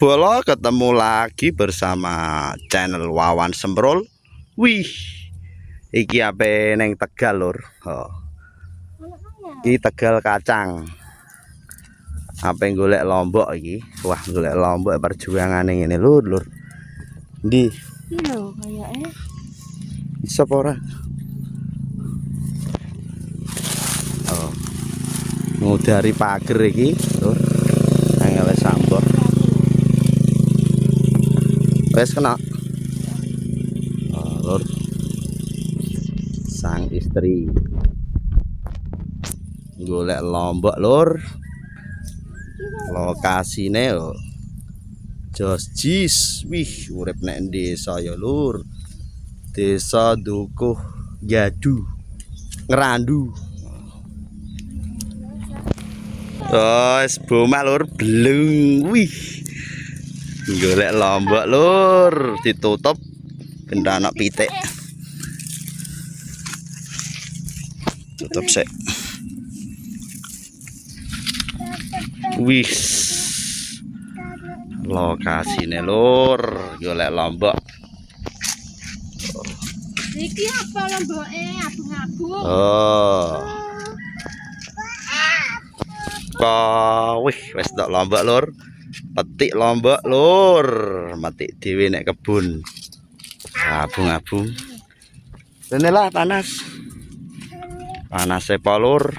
Bolo ketemu lagi bersama channel Wawan Semprol. Wih, iki ape neng Tegal lur. Oh. Iki Tegal kacang. Ape golek lombok iki? Wah, golek lombok perjuangan ngene lur. Ndi? Iki lho kayake. Iso apa ora? Oh. Ngudari pager iki, lur. Angel sambo. Wes kena. Oh, lur. Sang istri golek lombok lur. Lokasine yo jos jis. Wih, urip nek desa ya lur. Desa Dukuh Gadu Ngerandu. Wes bomah lur blung. Wih. Golek lombok lur, ditutup ben ana pitik. Tutup sik. Wih. Lokasine lur, golek lombok. Iki apa lomboke? Abung-abung. Oh. Wih, wis tok lombok lur. Petik lombok lur, metik dhewe nek kebun. Abung-abung. Rene lah panas. Panas sepo lur.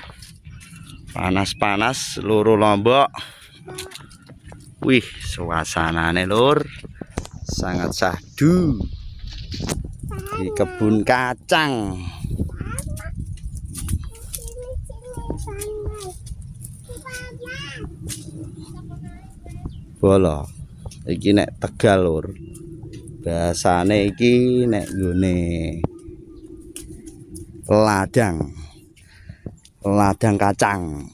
Panas-panas luru lombok. Wih, suasanane lur sangat syahdu di kebun kacang. Bolo iki nek Tegal lur. Bahasane iki nek nggone ladang. Ladang kacang.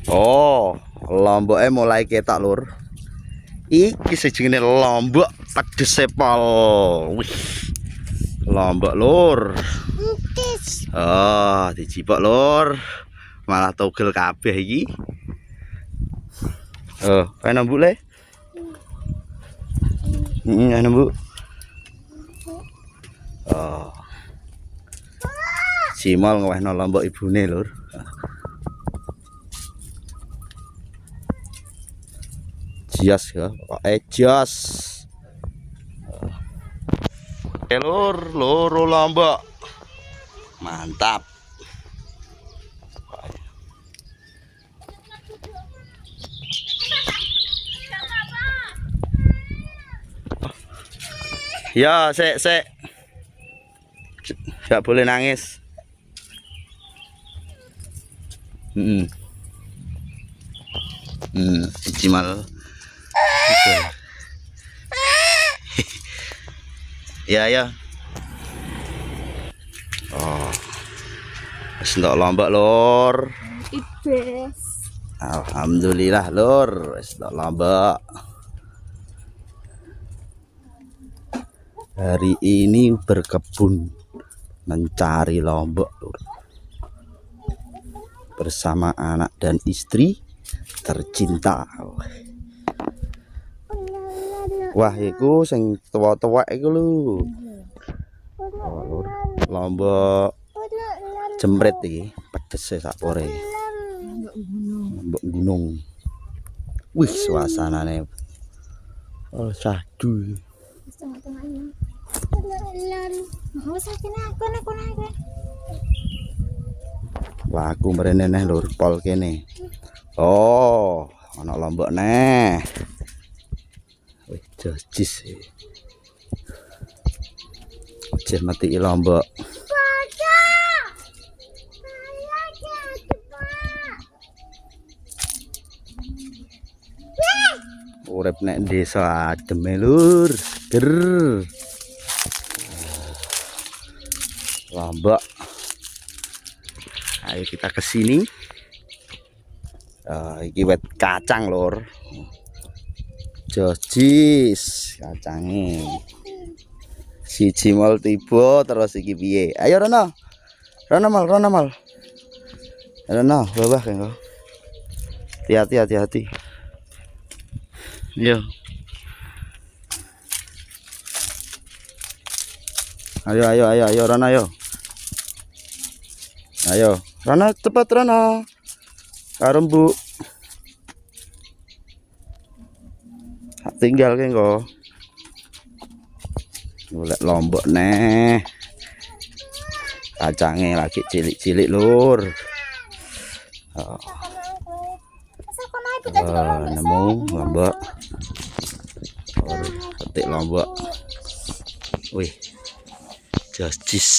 Oh, lomboke mulai ketok lur. Iki sejengene lombok pedes pol. Wih. Lombok lur. Oh, dijipok lur. Malah togel kabeh iki. Oh, ana mbuk le? Ana mbuk. Oh. Simol ngewehno lombok ibune lur. Jias ya, pokoke jos. Lur, loro lombok. Mantap. Ya, sik. Gak boleh nangis. Jimal. Ya. Oh. Wis entuk lombok lur. Ibes. Alhamdulillah lur, wis entuk lombok. Hari ini berkebun mencari lombok lur. Bersama anak dan istri tercinta. Wah, iku sing tuwa-tuwa iku lho. Oh, lur. Lombok jemret iki, pedese sapore. Lombok gunung. Wih, suasanane. Oh, syahdu. Wah, aku mrene neh lur pol kene. Oh, ana lombok neh. Wih, jis. Jis mati lombok. Urip nek desa adem lur. Ger. Lombok. Ayo kita ke sini. Iki wet kacang lur. Jojis kacange. Siji mol tiba terus iki piye? Ayo Rono. Rono mal. Rono, bawah kan kok. Hati-hati. Yo. Ayo Rana ayo. Ayo, Rana cepat Rana. Karembu. Tinggal ke kok. Golek lombok neh. Kacangnya lagi cilik-cilik lur. Nemu lombok. Petik lombok. Wih. Jis.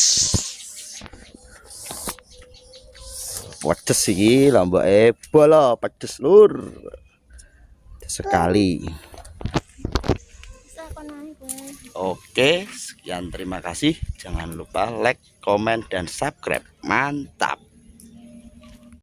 Pedes iki lomboke bola pedes lur. Sekali. Oke, sekian terima kasih. Jangan lupa like, komen, dan subscribe. Mantap.